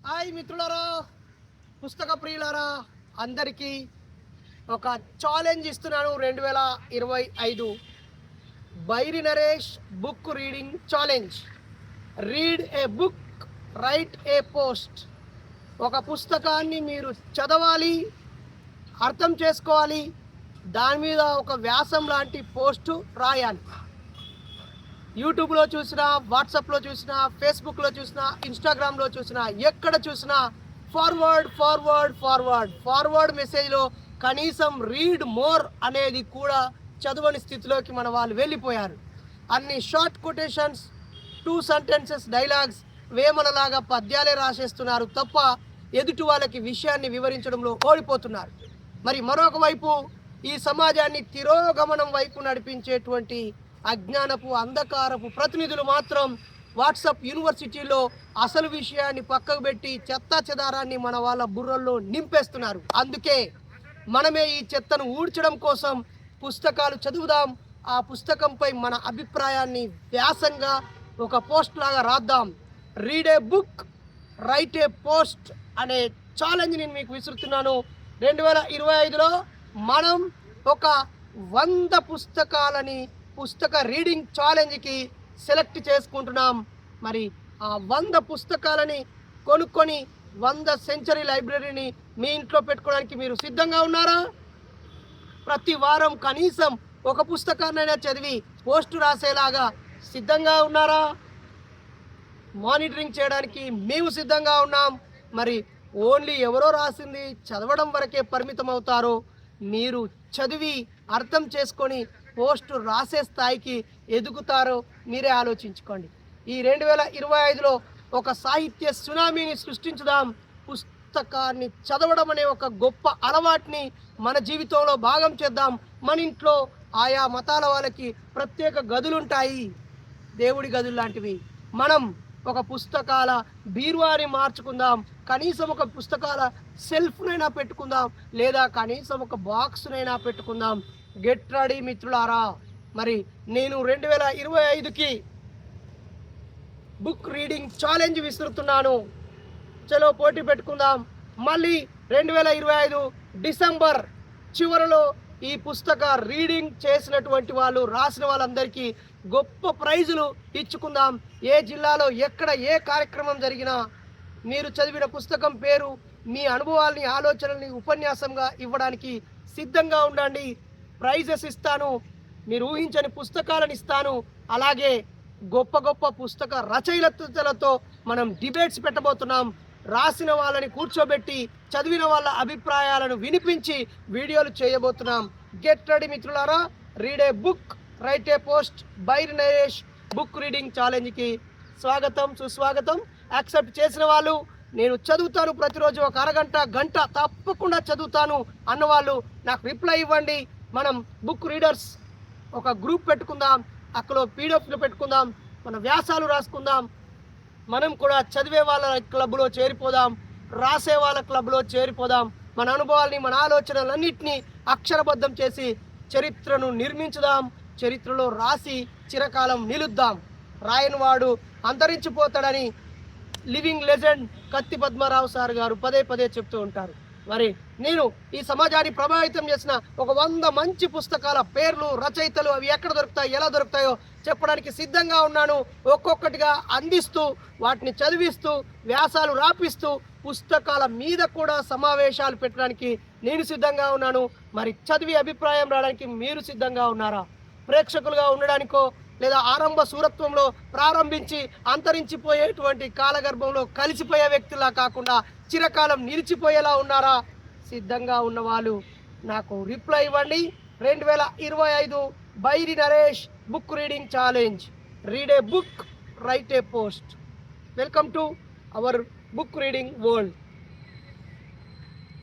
Hi మిత్రులారా, పుస్తక ప్రియులారా, అందరికీ ఒక ఛాలెంజ్ ఇస్తున్నాను. 2025 Bairi Naresh book reading challenge. Read a book, write a post. ఒక పుస్తకాన్ని మీరు చదవాలి, అర్థం చేసుకోవాలి, దాని మీద ఒక వ్యాసం లాంటి పోస్టు రాయాలి. యూట్యూబ్లో చూసినా, వాట్సాప్లో చూసినా, ఫేస్బుక్లో చూసినా, ఇన్స్టాగ్రామ్లో చూసినా, ఎక్కడ చూసినా ఫార్వర్డ్ ఫార్వర్డ్ ఫార్వర్డ్ ఫార్వర్డ్ మెసేజ్లో కనీసం రీడ్ మోర్ అనేది కూడా చదవని స్థితిలోకి మన వాళ్ళు వెళ్ళిపోయారు. అన్ని షార్ట్ కొటేషన్స్, 2 సెంటెన్సెస్ డైలాగ్స్, వేమనలాగా పద్యాలే రాసేస్తున్నారు తప్ప ఎదుటి వాళ్ళకి విషయాన్ని వివరించడంలో ఓడిపోతున్నారు. మరి మరొక వైపు ఈ సమాజాన్ని తిరోగమనం వైపు నడిపించేటువంటి అజ్ఞానపు అంధకారపు ప్రతినిధులు మాత్రం వాట్సాప్ యూనివర్సిటీలో అసలు విషయాన్ని పక్కకు పెట్టి చెత్త చెదారాన్ని మన వాళ్ళ బుర్రల్లో నింపేస్తున్నారు. అందుకే మనమే ఈ చెత్తను ఊడ్చడం కోసం పుస్తకాలు చదువుదాం, ఆ పుస్తకంపై మన అభిప్రాయాన్ని వ్యాసంగా ఒక పోస్ట్ లాగా రాద్దాం. Read a book, write a post అనే ఛాలెంజ్ నేను మీకు విసురుతున్నాను. 2025లో మనం ఒక 100 పుస్తకాలని పుస్తక రీడింగ్ ఛాలెంజ్కి సెలెక్ట్ చేసుకుంటున్నాం. మరి ఆ 100 పుస్తకాలని కొనుక్కొని 100 సెంచరీ లైబ్రరీని మీ ఇంట్లో పెట్టుకోవడానికి మీరు సిద్ధంగా ఉన్నారా? ప్రతి వారం కనీసం ఒక పుస్తకాన్నైనా చదివి పోస్టు రాసేలాగా సిద్ధంగా ఉన్నారా? మానిటరింగ్ చేయడానికి మేము సిద్ధంగా ఉన్నాం. మరి ఓన్లీ ఎవరో రాసింది చదవడం వరకే పరిమితం అవుతారో, మీరు చదివి అర్థం చేసుకొని పోస్టు రాసే స్థాయికి ఎదుగుతారో మీరే ఆలోచించుకోండి. ఈ 2025లో ఒక సాహిత్య సునామీని సృష్టించుదాం. పుస్తకాన్ని చదవడం అనే ఒక గొప్ప అలవాటుని మన జీవితంలో భాగం చేద్దాం. మన ఇంట్లో ఆయా మతాల వాళ్ళకి ప్రత్యేక గదులుంటాయి, దేవుడి గదులు లాంటివి. మనం ఒక పుస్తకాల బీరువాని మార్చుకుందాం. కనీసం ఒక పుస్తకాల సెల్ఫ్నైనా పెట్టుకుందాం, లేదా కనీసం ఒక బాక్స్నైనా పెట్టుకుందాం. గెట్ రెడీ మిత్రులారా. మరి నేను 2025కి బుక్ రీడింగ్ ఛాలెంజ్ విసురుతున్నాను. చలో పోటీ పెట్టుకుందాం. మళ్ళీ 2025 డిసెంబర్ చివరిలో ఈ పుస్తక రీడింగ్ చేసినటువంటి వాళ్ళు, రాసిన వాళ్ళందరికీ గొప్ప ప్రైజులు ఇచ్చుకుందాం. ఏ జిల్లాలో ఎక్కడ ఏ కార్యక్రమం జరిగినా మీరు చదివిన పుస్తకం పేరు, మీ అనుభవాల్ని, ఆలోచనల్ని ఉపన్యాసంగా ఇవ్వడానికి సిద్ధంగా ఉండండి. ప్రైజెస్ ఇస్తాను, మీరు ఊహించని పుస్తకాలను ఇస్తాను. అలాగే గొప్ప గొప్ప పుస్తక రచయితలతో మనం డిబేట్స్ పెట్టబోతున్నాం. రాసిన వాళ్ళని కూర్చోబెట్టి చదివిన వాళ్ళ అభిప్రాయాలను వినిపించి వీడియోలు చేయబోతున్నాం. గెట్ రెడీ మిత్రులారా. Read a book, write a post, Bairi Naresh book reading ఛాలెంజ్కి స్వాగతం, సుస్వాగతం. యాక్సెప్ట్ చేసిన వాళ్ళు, నేను చదువుతాను ప్రతిరోజు ఒక అరగంట గంట తప్పకుండా చదువుతాను అన్నవాళ్ళు నాకు రిప్లై ఇవ్వండి. మనం బుక్ రీడర్స్ ఒక గ్రూప్ పెట్టుకుందాం, అక్కడ పీడిఎఫ్లు పెట్టుకుందాం, మన వ్యాసాలు రాసుకుందాం. మనం కూడా చదివే వాళ్ళ క్లబ్లో చేరిపోదాం, రాసే వాళ్ళ క్లబ్లో చేరిపోదాం. మన అనుభవాల్ని, మన ఆలోచనలన్నింటినీ అక్షరబద్ధం చేసి చరిత్రను నిర్మించుదాం. చరిత్రలో రాసి చిరకాలం నిలుద్దాం. రాయనివాడు అంతరించిపోతాడని లివింగ్ లెజెండ్ కత్తి పద్మారావు సార్ గారు పదే పదే చెప్తూ ఉంటారు. మరి నేను ఈ సమాజాన్ని ప్రభావితం చేసిన ఒక 100 మంచి పుస్తకాల పేర్లు, రచయితలు, అవి ఎక్కడ దొరుకుతాయి, ఎలా దొరుకుతాయో చెప్పడానికి సిద్ధంగా ఉన్నాను. ఒక్కొక్కటిగా అందిస్తూ, వాటిని చదివిస్తూ, వ్యాసాలు రాపిస్తూ, పుస్తకాల మీద కూడా సమావేశాలు పెట్టడానికి నేను సిద్ధంగా ఉన్నాను. మరి చదివి అభిప్రాయం రావడానికి మీరు సిద్ధంగా ఉన్నారా? ప్రేక్షకులుగా ఉండడానికో లేదా ఆరంభ సూరత్వంలో ప్రారంభించి అంతరించిపోయేటువంటి కాలగర్భంలో కలిసిపోయే వ్యక్తులా కాకుండా చిరకాలం నిలిచిపోయేలా ఉన్నారా? సిద్ధంగా ఉన్నవాళ్ళు నాకు రిప్లై ఇవ్వండి. 2025 Bairi Naresh book reading challenge. Read a book, write a post. Welcome to our book reading world.